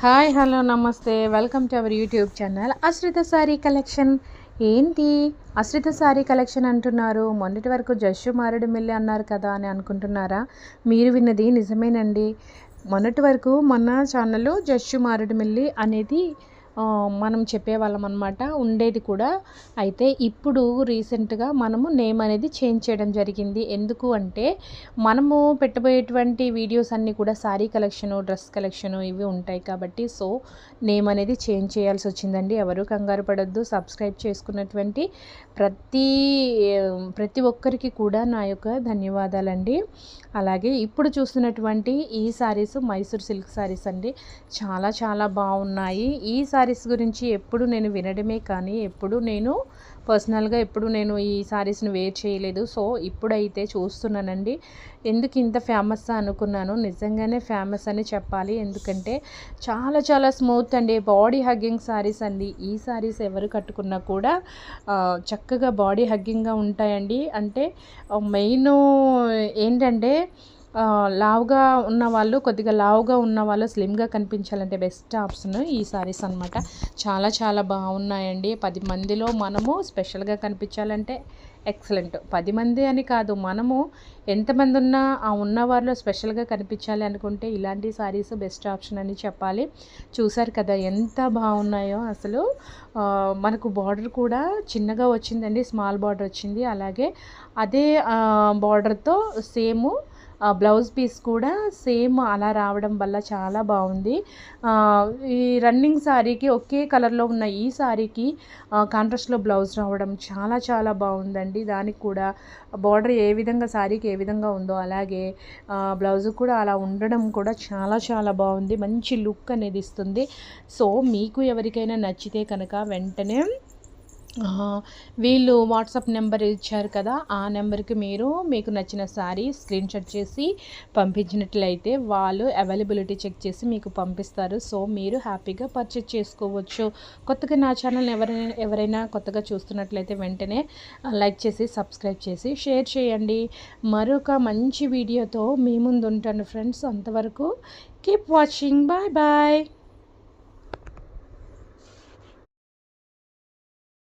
Hi hello నమస్తే welcome to our YouTube channel Ashritha sorry collection. ఏంటి Ashritha sorry collection అంటున్నారు? మొన్నటి వరకు జస్సు మారేడుమిల్లి అన్నారు కదా అని అనుకుంటున్నారా? మీరు విన్నది నిజమేనండి. మొన్నటి వరకు మన ఛానల్లో జస్సు మారేడుమిల్లి అనేది మనం చెప్పేవాళ్ళం అనమాట, ఉండేది కూడా. అయితే ఇప్పుడు రీసెంట్గా మనము నేమ్ అనేది చేంజ్ చేయడం జరిగింది. ఎందుకు అంటే మనము పెట్టబోయేటువంటి వీడియోస్ అన్నీ కూడా శారీ కలెక్షను, డ్రెస్ కలెక్షను ఇవి ఉంటాయి కాబట్టి నేమ్ అనేది చేంజ్ చేయాల్సి వచ్చిందండి. ఎవరు కంగారు పడొద్దు. సబ్స్క్రైబ్ చేసుకున్నటువంటి ప్రతి ప్రతి ఒక్కరికి కూడా నా యొక్క ధన్యవాదాలండి. అలాగే ఇప్పుడు చూస్తున్నటువంటి ఈ శారీస్ మైసూర్ సిల్క్ శారీస్ అండి. చాలా చాలా బాగున్నాయి. ఈ శారీస్ గురించి ఎప్పుడు నేను వినడమే కానీ ఎప్పుడు నేను పర్సనల్గా ఎప్పుడు నేను ఈ శారీస్ని వేర్ చేయలేదు. ఇప్పుడైతే చూస్తున్నానండి. ఎందుకు ఇంత ఫేమస్ అనుకున్నాను. నిజంగానే ఫేమస్ అని చెప్పాలి. ఎందుకంటే చాలా చాలా స్మూత్ అండి. బాడీ హగ్గింగ్ శారీస్ అండి. ఈ శారీస్ ఎవరు కట్టుకున్నా కూడా చక్కగా బాడీ హగ్గింగ్గా ఉంటాయండి. అంటే మెయిన్ ఏంటంటే లావుగా ఉన్నవాళ్ళు, కొద్దిగా లావుగా ఉన్నవాళ్ళు, స్లిమ్గా కనిపించాలంటే బెస్ట్ ఆప్షన్ ఈ శారీస్ అనమాట. చాలా చాలా బాగున్నాయండి. 10 మందిలో మనము స్పెషల్గా కనిపించాలంటే ఎక్సలెంట్. 10 మంది అని కాదు, మనము ఎంతమంది ఉన్నా ఆ ఉన్నవారిలో స్పెషల్గా కనిపించాలి అనుకుంటే ఇలాంటి శారీస్ బెస్ట్ ఆప్షన్ అని చెప్పాలి. చూసారు కదా ఎంత బాగున్నాయో అసలు. మనకు బార్డర్ కూడా చిన్నగా వచ్చిందండి, స్మాల్ బార్డర్ వచ్చింది. అలాగే అదే బార్డర్తో సేమ్ బ్లౌజ్ పీస్ కూడా సేమ్ అలా రావడం వల్ల చాలా బాగుంది. ఈ రన్నింగ్ శారీకి ఒకే కలర్లో ఉన్న ఈ శారీకి కాంట్రాస్ట్లో బ్లౌజ్ రావడం చాలా చాలా బాగుందండి. దానికి కూడా బార్డర్ ఏ విధంగా శారీకి ఏ విధంగా ఉందో అలాగే బ్లౌజ్ కూడా అలా ఉండడం కూడా చాలా చాలా బాగుంది. మంచి లుక్ అనేది ఇస్తుంది. మీకు ఎవరికైనా నచ్చితే కనుక వెంటనే వీళ్ళు వాట్సాప్ నెంబర్ ఇచ్చారు కదా, ఆ నెంబర్కి మీకు నచ్చిన శారీ స్క్రీన్షాట్ చేసి పంపించినట్లయితే వాళ్ళు అవైలబిలిటీ చెక్ చేసి మీకు పంపిస్తారు. మీరు హ్యాపీగా పర్చేజ్ చేసుకోవచ్చు. కొత్తగా నా ఛానల్ ఎవరైనా కొత్తగా చూస్తున్నట్లయితే వెంటనే లైక్ చేసి సబ్స్క్రైబ్ చేసి షేర్ చేయండి. మరొక మంచి వీడియోతో మీ ముందు ఉంటాను ఫ్రెండ్స్. అంతవరకు కీప్ వాచింగ్. Bye bye.